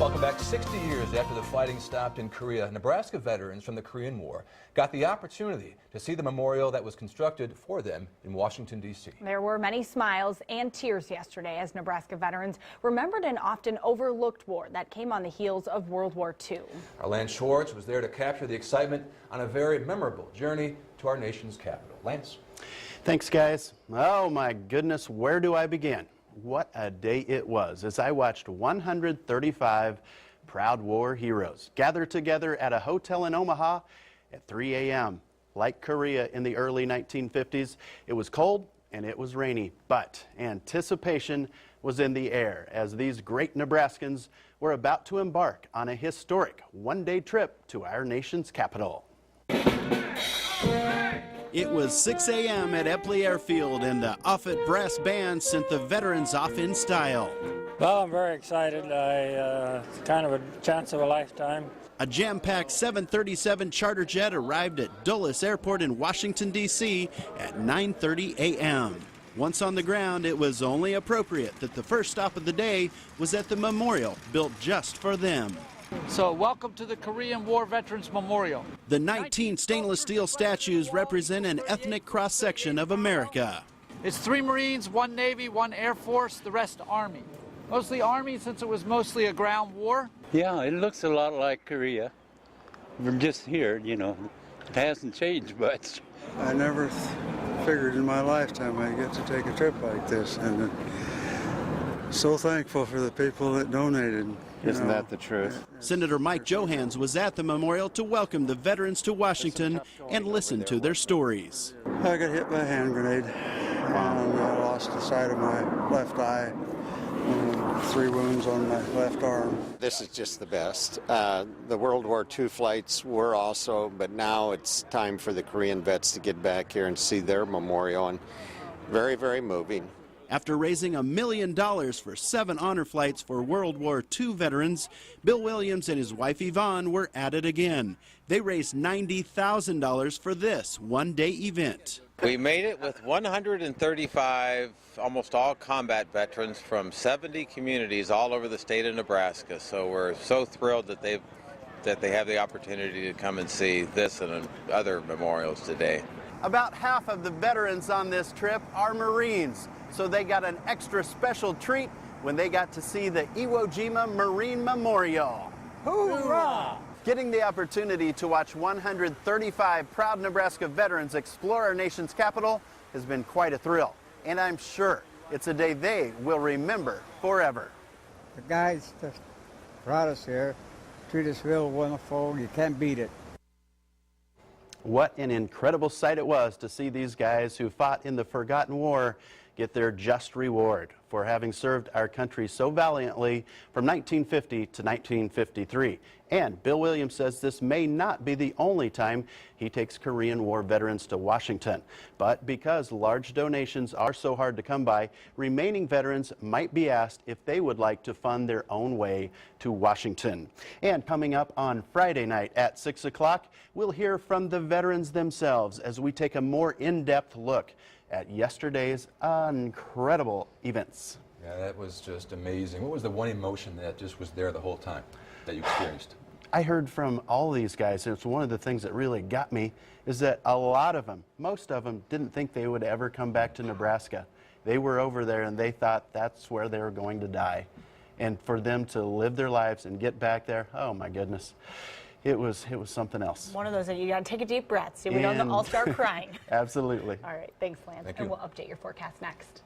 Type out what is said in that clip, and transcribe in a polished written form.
Welcome back. 60 years after the fighting stopped in Korea, Nebraska veterans from the Korean War got the opportunity to see the memorial that was constructed for them in Washington, D.C. There were many smiles and tears yesterday as Nebraska veterans remembered an often overlooked war that came on the heels of World War II. Our Lance Schwartz was there to capture the excitement on a very memorable journey to our nation's capital. Lance. Thanks, guys. Oh, my goodness, where do I begin? What a day it was as I watched 135 proud war heroes gather together at a hotel in Omaha at 3 a.m. Like Korea in the early 1950s, it was cold and it was rainy, but anticipation was in the air as these great Nebraskans were about to embark on a historic one-day trip to our nation's capital. It was 6 a.m. at Epley Airfield, and the Offutt Brass Band sent the veterans off in style. Well, I'm very excited. It's kind of a chance of a lifetime. A jam-packed 737 charter jet arrived at Dulles Airport in Washington, D.C. at 9:30 a.m. Once on the ground, it was only appropriate that the first stop of the day was at the memorial built just for them. So welcome to the Korean War Veterans Memorial. The 19 stainless steel statues represent an ethnic cross-section of America. It's 3 Marines, 1 Navy, 1 Air Force, the rest Army. Mostly Army since it was mostly a ground war. Yeah, it looks a lot like Korea. We're just here, you know. It hasn't changed much. I never figured in my lifetime I'd get to take a trip like this, and so thankful for the people that donated. Isn't that the truth? Senator Mike Johans was at the memorial to welcome the veterans to Washington and listen to their stories. I got hit by a hand grenade and I lost the sight of my left eye and 3 wounds on my left arm. This is just the best. The World War II flights were also, but now it's time for the Korean vets to get back here and see their memorial, and very, very moving. After raising $1 million for 7 honor flights for World War II veterans, Bill Williams and his wife Evonne were at it again. They raised $90,000 for this one-day event. We made it with 135, almost all combat veterans from 70 communities all over the state of Nebraska. So we're so thrilled that they have the opportunity to come and see this and other memorials today. About half of the veterans on this trip are Marines, so they got an extra special treat when they got to see the Iwo Jima Marine Memorial. Hoorah! Getting the opportunity to watch 135 proud Nebraska veterans explore our nation's capital has been quite a thrill, and I'm sure it's a day they will remember forever. The guys that brought us here treat us real wonderful. You can't beat it. What an incredible sight it was to see these guys who fought in the forgotten war get their just reward for having served our country so valiantly from 1950 to 1953. And Bill Williams says this may not be the only time he takes Korean War veterans to Washington. But because large donations are so hard to come by, remaining veterans might be asked if they would like to fund their own way to Washington. And coming up on Friday night at 6 o'clock, we'll hear from the veterans themselves as we take a more in-depth look at yesterday's incredible events. Yeah, that was just amazing. What was the one emotion that just was there the whole time that you experienced? I heard from all these guys, and it's one of the things that really got me, is that a lot of them, most of them, didn't think they would ever come back to Nebraska. They were over there and they thought that's where they were going to die. And for them to live their lives and get back there, oh my goodness. It was something else. One of those that you got to take a deep breath so we don't all start crying. Absolutely. All right, thanks, Lance. Thank and you. we'll update your forecast next.